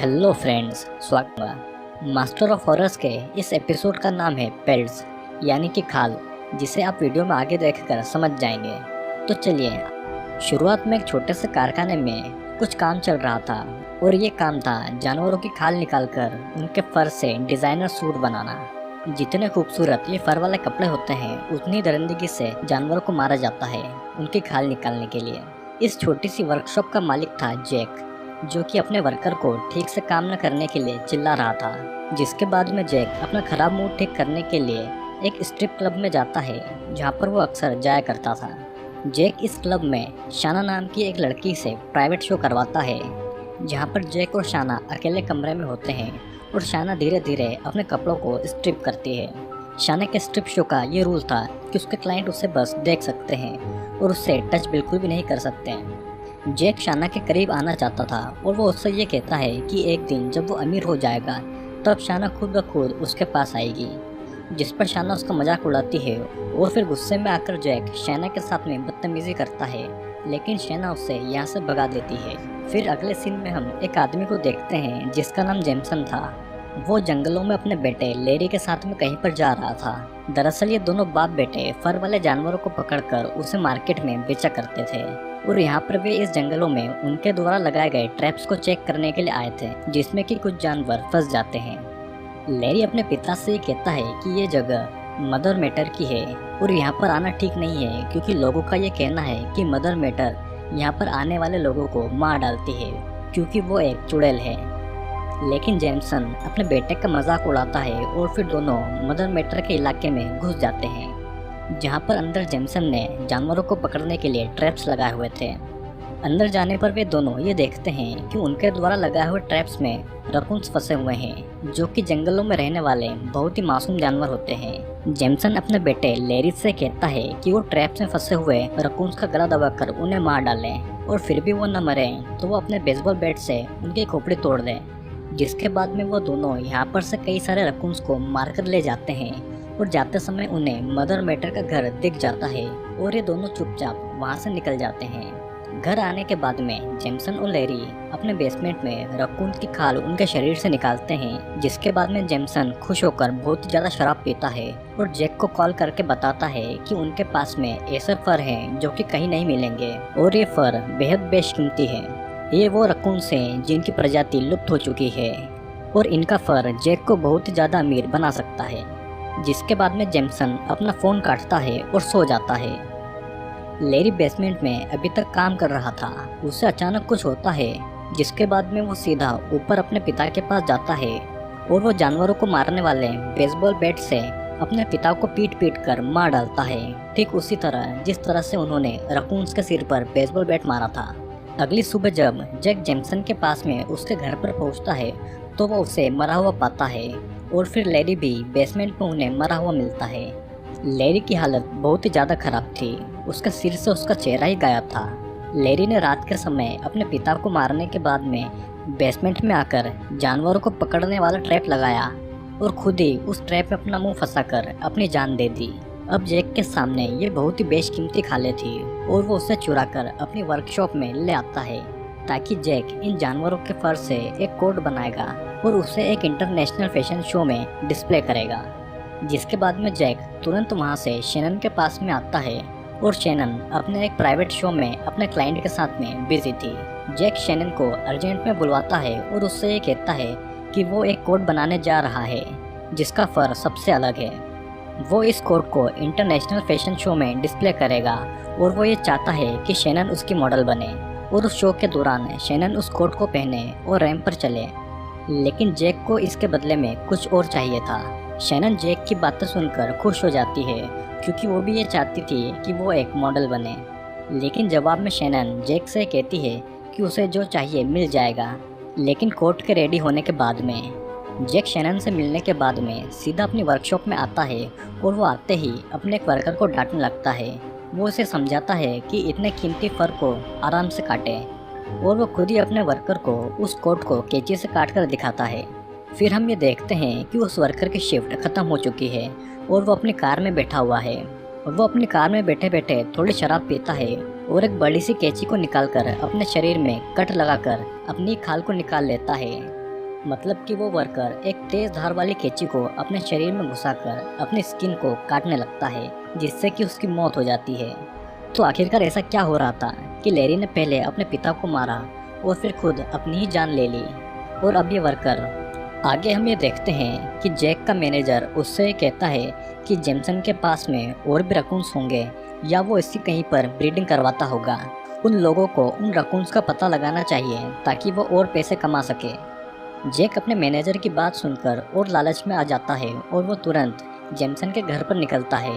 Hello friends, स्वागत है। Master of horrors के इस एपिसोड का नाम है पेल्स यानी कि खाल, जिसे आप वीडियो में आगे देखकर समझ जाएंगे। तो चलिए, शुरुआत में एक छोटे से कारखाने में कुछ काम चल रहा था और ये काम था जानवरों की खाल निकालकर उनके फर से डिज़ाइनर सूट बनाना। जितने खूबसूरत ये फर वाले कपड़े होते हैं, उतनी दरिंदगी से जानवरों को मारा जाता है उनकी खाल निकालने के लिए। इस छोटी सी वर्कशॉप का मालिक था जैक, जो कि अपने वर्कर को ठीक से काम न करने के लिए चिल्ला रहा था। जिसके बाद में जैक अपना खराब मूड ठीक करने के लिए एक स्ट्रिप क्लब में जाता है, जहाँ पर वो अक्सर जाया करता था। जैक इस क्लब में शाना नाम की एक लड़की से प्राइवेट शो करवाता है, जहाँ पर जैक और शाना अकेले कमरे में होते हैं और शाना धीरे धीरे अपने कपड़ों को स्ट्रिप करती है। शाना के स्ट्रिप शो का ये रूल था कि उसके क्लाइंट उसे बस देख सकते हैं और उससे टच बिल्कुल भी नहीं कर सकते। जैक शाना के करीब आना चाहता था और वो उससे ये कहता है कि एक दिन जब वो अमीर हो जाएगा तब शाना खुद ब खुद उसके पास आएगी, जिस पर शाना उसका मजाक उड़ाती है और फिर गुस्से में आकर जैक शाना के साथ में बदतमीजी करता है, लेकिन शाना उससे यहाँ से भगा देती है। फिर अगले सीन में हम एक आदमी को देखते हैं जिसका नाम जेमसन था। वो जंगलों में अपने बेटे लेरी के साथ में कहीं पर जा रहा था। दरअसल ये दोनों बाप बेटे फर वाले जानवरों को पकड़कर उसे मार्केट में बेचा करते थे और यहाँ पर वे इस जंगलों में उनके द्वारा लगाए गए ट्रैप्स को चेक करने के लिए आए थे, जिसमें कि कुछ जानवर फंस जाते हैं। लेरी अपने पिता से कहता है कि ये जगह मदर मैटर की है और यहाँ पर आना ठीक नहीं है, क्योंकि लोगों का ये कहना है कि मदर मैटर यहाँ पर आने वाले लोगों को मार डालती है क्योंकि वो एक चुड़ैल है। लेकिन जेमसन अपने बेटे का मजाक उड़ाता है और फिर दोनों मदर मैटर के इलाके में घुस जाते हैं, जहाँ पर अंदर जेमसन ने जानवरों को पकड़ने के लिए ट्रैप्स लगाए हुए थे। अंदर जाने पर वे दोनों ये देखते हैं कि उनके द्वारा लगाए हुए ट्रैप्स में रकून्स फंसे हुए हैं, जो कि जंगलों में रहने वाले बहुत ही मासूम जानवर होते हैं। जेमसन अपने बेटे लेरी से कहता है कि वो ट्रैप्स में फंसे हुए रकून्स का गला दबाकर उन्हें मार डालें और फिर भी वो न मरे तो वो अपने बेसबॉल बैट से उनकी खोपड़ी तोड़ दें। जिसके बाद में वो दोनों यहाँ पर से कई सारे रकून्स को मारकर ले जाते हैं और जाते समय उन्हें मदर मैटर का घर दिख जाता है और ये दोनों चुपचाप वहाँ से निकल जाते हैं। घर आने के बाद में जेमसन और लेरी अपने बेसमेंट में रकून की खाल उनके शरीर से निकालते हैं। जिसके बाद में जेमसन खुश होकर बहुत ज़्यादा शराब पीता है और जैक को कॉल करके बताता है कि उनके पास में ऐसे फर हैं जो कि कहीं नहीं मिलेंगे और ये फर बेहद बेशकीमती है। ये वो रकून्स हैं जिनकी प्रजाति लुप्त हो चुकी है और इनका फर जैक को बहुत ज़्यादा अमीर बना सकता है। जिसके बाद में जेमसन अपना फ़ोन काटता है और सो जाता है। लेरी बेसमेंट में अभी तक काम कर रहा था, उसे अचानक कुछ होता है, जिसके बाद में वो सीधा ऊपर अपने पिता के पास जाता है और वो जानवरों को मारने वाले बेसबॉल बैट से अपने पिता को पीट पीट कर मार डालता है, ठीक उसी तरह जिस तरह से उन्होंने रकून्स के सिर पर बेसबॉल बैट मारा था। अगली सुबह जब जैक जेमसन के पास में उसके घर पर पहुंचता है तो वो उसे मरा हुआ पाता है और फिर लेरी भी बेसमेंट में उन्हें मरा हुआ मिलता है। लेरी की हालत बहुत ही ज़्यादा खराब थी, उसके सिर से उसका चेहरा ही गायब था। लेरी ने रात के समय अपने पिता को मारने के बाद में बेसमेंट में आकर जानवरों को पकड़ने वाला ट्रैप लगाया और खुद ही उस ट्रैप में अपना मुंह फंसाकर अपनी जान दे दी। अब जैक के सामने ये बहुत ही बेशकीमती खाले थी और वो उसे चुराकर अपनी वर्कशॉप में ले आता है, ताकि जैक इन जानवरों के फर से एक कोट बनाएगा और उसे एक इंटरनेशनल फैशन शो में डिस्प्ले करेगा। जिसके बाद में जैक तुरंत वहाँ से शेनन के पास में आता है और शेनन अपने एक प्राइवेट शो में अपने क्लाइंट के साथ में बिजी थी। जैक शेनन को अर्जेंट में बुलवाता है और उससे ये कहता है कि वो एक कोट बनाने जा रहा है जिसका फर सबसे अलग है। वो इस कोट को इंटरनेशनल फैशन शो में डिस्प्ले करेगा और वो ये चाहता है कि शेनन उसकी मॉडल बने और उस शो के दौरान शेनन उस कोट को पहने और रैंप पर चले। लेकिन जैक को इसके बदले में कुछ और चाहिए था। शेनन जैक की बातें सुनकर खुश हो जाती है, क्योंकि वो भी ये चाहती थी कि वो एक मॉडल बने। लेकिन जवाब में शेनन जैक से कहती है कि उसे जो चाहिए मिल जाएगा। लेकिन कोट के रेडी होने के बाद में जैक शेनन से मिलने के बाद में सीधा अपनी वर्कशॉप में आता है और वो आते ही अपने एक वर्कर को डांटने लगता है। वो उसे समझाता है कि इतने कीमती फर को आराम से काटे और वो खुद ही अपने वर्कर को उस कोट को कैंची से काट कर दिखाता है। फिर हम ये देखते हैं कि उस वर्कर की शिफ्ट ख़त्म हो चुकी है और वो अपनी कार में बैठा हुआ है और वो अपनी कार में बैठे बैठे थोड़ी शराब पीता है और एक बड़ी सी कैंची को निकालकर अपने शरीर में कट लगाकर अपनी खाल को निकाल लेता है मतलब कि वो वर्कर एक तेज धार वाली कैंची को अपने शरीर में घुसाकर अपनी स्किन को काटने लगता है, जिससे कि उसकी मौत हो जाती है। तो आखिरकार ऐसा क्या हो रहा था कि लैरी ने पहले अपने पिता को मारा और फिर खुद अपनी ही जान ले ली। और अब ये वर्कर, आगे हम ये देखते हैं कि जैक का मैनेजर उससे कहता है कि जेमसन के पास में और भी रकून्स होंगे या वो इसकी कहीं पर ब्रीडिंग करवाता होगा। उन लोगों को उन रकून्स का पता लगाना चाहिए ताकि वो और पैसे कमा सके। जैक अपने मैनेजर की बात सुनकर और लालच में आ जाता है और वो तुरंत जेमसन के घर पर निकलता है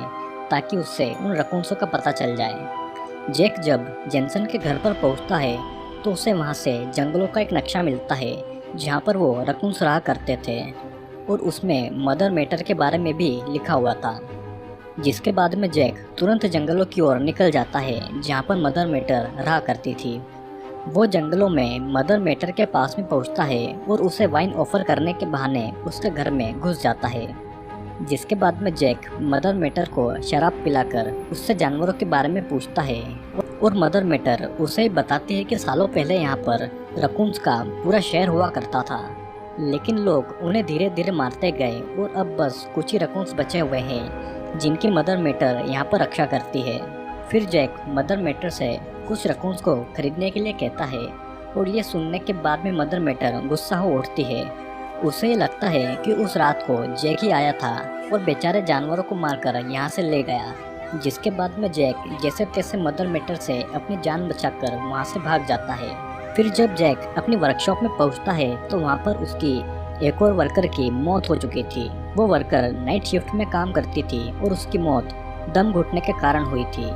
ताकि उससे उन रकून्सों का पता चल जाए। जैक जब जेमसन के घर पर पहुंचता है तो उसे वहां से जंगलों का एक नक्शा मिलता है जहां पर वो रकून्स रहा करते थे और उसमें मदर मैटर के बारे में भी लिखा हुआ था। जिसके बाद में जैक तुरंत जंगलों की ओर निकल जाता है जहां पर मदर मैटर रहा करती थी। वो जंगलों में मदर मैटर के पास में पहुंचता है और उसे वाइन ऑफर करने के बहाने उसके घर में घुस जाता है। जिसके बाद में जैक मदर मैटर को शराब पिलाकर उससे जानवरों के बारे में पूछता है और मदर मैटर उसे बताती है कि सालों पहले यहाँ पर रकून्स का पूरा शहर हुआ करता था, लेकिन लोग उन्हें धीरे धीरे मारते गए और अब बस कुछ ही रकून्स बचे हुए हैं जिनकी मदर मैटर यहाँ पर रक्षा करती है। फिर जैक मदर मैटर से कुछ रकून्स को खरीदने के लिए कहता है और ये सुनने के बाद में मदर मैटर गुस्सा हो उठती है। उसे ये लगता है कि उस रात को जैक ही आया था और बेचारे जानवरों को मारकर यहाँ से ले गया। जिसके बाद में जैक जैसे तैसे मदर मैटर से अपनी जान बचाकर वहाँ से भाग जाता है। फिर जब जैक अपनी वर्कशॉप में पहुँचता है तो वहाँ पर उसकी एक और वर्कर की मौत हो चुकी थी। वो वर्कर नाइट शिफ्ट में काम करती थी और उसकी मौत दम घुटने के कारण हुई थी।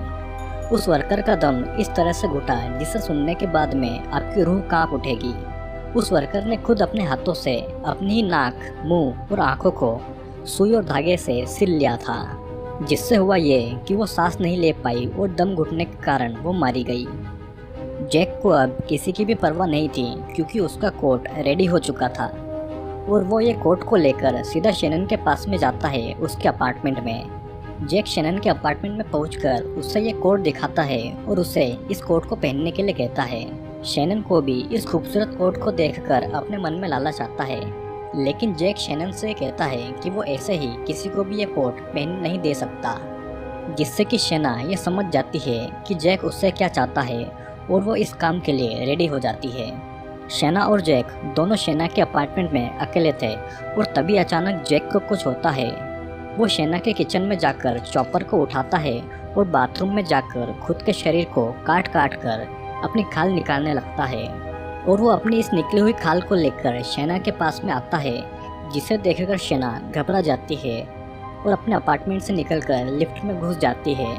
उस वर्कर का दम इस तरह से घुटा जिसे सुनने के बाद में आपकी रूह कांप उठेगी। उस वर्कर ने खुद अपने हाथों से अपनी ही नाक, मुंह और आंखों को सुई और धागे से सिल लिया था, जिससे हुआ ये कि वो सांस नहीं ले पाई और दम घुटने के कारण वो मारी गई। जैक को अब किसी की भी परवाह नहीं थी क्योंकि उसका कोट रेडी हो चुका था और वो ये कोट को लेकर सीधा शैनन के पास में जाता है उसके अपार्टमेंट में। जैक शैनन के अपार्टमेंट में पहुंचकर उससे ये कोट दिखाता है और उसे इस कोट को पहनने के लिए कहता है। शैनन को भी इस खूबसूरत कोट को देखकर अपने मन में लालच आता है, लेकिन जैक शैनन से कहता है कि वो ऐसे ही किसी को भी ये कोट पहन नहीं दे सकता, जिससे कि शैना ये समझ जाती है कि जैक उससे क्या चाहता है और वो इस काम के लिए रेडी हो जाती है। शैना और जैक दोनों शैना के अपार्टमेंट में अकेले थे और तभी अचानक जैक को कुछ होता है। वो शैना के किचन में जाकर चॉपर को उठाता है और बाथरूम में जाकर खुद के शरीर को काट काट कर अपनी खाल निकालने लगता है और वो अपनी इस निकली हुई खाल को लेकर शैना के पास में आता है, जिसे देखकर शैना घबरा जाती है और अपने अपार्टमेंट से निकलकर लिफ्ट में घुस जाती है।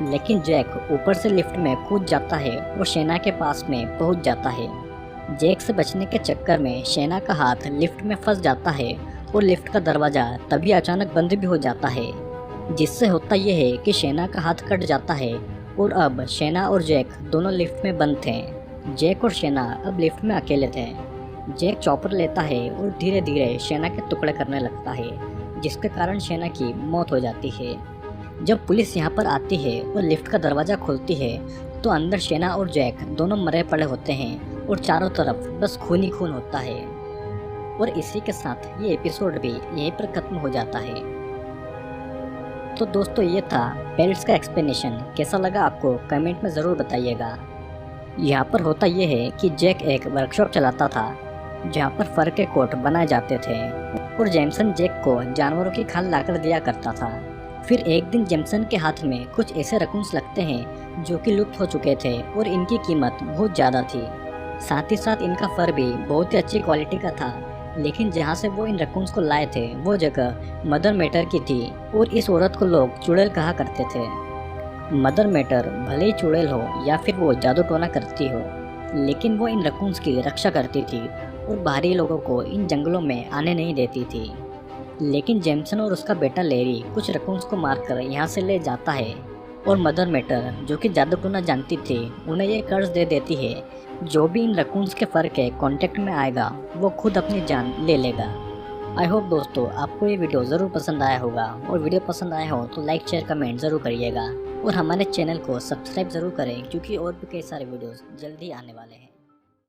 लेकिन जैक ऊपर से लिफ्ट में कूद जाता है और शैना के पास में पहुंच जाता है। जैक से बचने के चक्कर में शैना का हाथ लिफ्ट में फंस जाता है और लिफ्ट का दरवाज़ा तभी अचानक बंद भी हो जाता है, जिससे होता यह है कि शैना का हाथ कट जाता है और अब शैना और जैक दोनों लिफ्ट में बंद थे। जैक और शैना अब लिफ्ट में अकेले थे। जैक चॉपर लेता है और धीरे धीरे शैना के टुकड़े करने लगता है, जिसके कारण शैना की मौत हो जाती है। जब पुलिस यहाँ पर आती है और लिफ्ट का दरवाज़ा खोलती है तो अंदर शैना और जैक दोनों मरे पड़े होते हैं और चारों तरफ बस खून ही खून होता है। और इसी के साथ ये एपिसोड भी यहीं पर खत्म हो जाता है। तो दोस्तों ये था पेल्ट्स का एक्सप्लेनेशन। कैसा लगा आपको कमेंट में ज़रूर बताइएगा। यहाँ पर होता ये है कि जैक एक वर्कशॉप चलाता था जहाँ पर फर के कोट बनाए जाते थे और जेमसन जैक को जानवरों की खाल लाकर दिया करता था। फिर एक दिन जेमसन के हाथ में कुछ ऐसे रकून्स लगते हैं जो कि लुप्त हो चुके थे और इनकी कीमत बहुत ज़्यादा थी। साथ ही साथ इनका फर भी बहुत ही अच्छी क्वालिटी का था, लेकिन जहाँ से वो इन रकून्स को लाए थे वो जगह मदर मैटर की थी और इस औरत को लोग चुड़ैल कहा करते थे। मदर मैटर भले ही चुड़ैल हो या फिर वो जादू टोना करती हो, लेकिन वो इन रकून्स की रक्षा करती थी और बाहरी लोगों को इन जंगलों में आने नहीं देती थी। लेकिन जेमसन और उसका बेटा लैरी कुछ रकून्स को मारकर यहाँ से ले जाता है और मदर मैटर जो कि जादू टोना जानती थी उन्हें ये कर्ज दे देती है, जो भी इन रकून्स के फर के कांटेक्ट में आएगा वो खुद अपनी जान ले लेगा। आई होप दोस्तों आपको ये वीडियो ज़रूर पसंद आया होगा, और वीडियो पसंद आया हो तो लाइक शेयर कमेंट ज़रूर करिएगा और हमारे चैनल को सब्सक्राइब ज़रूर करें क्योंकि और भी कई सारे वीडियोस जल्दी आने वाले हैं।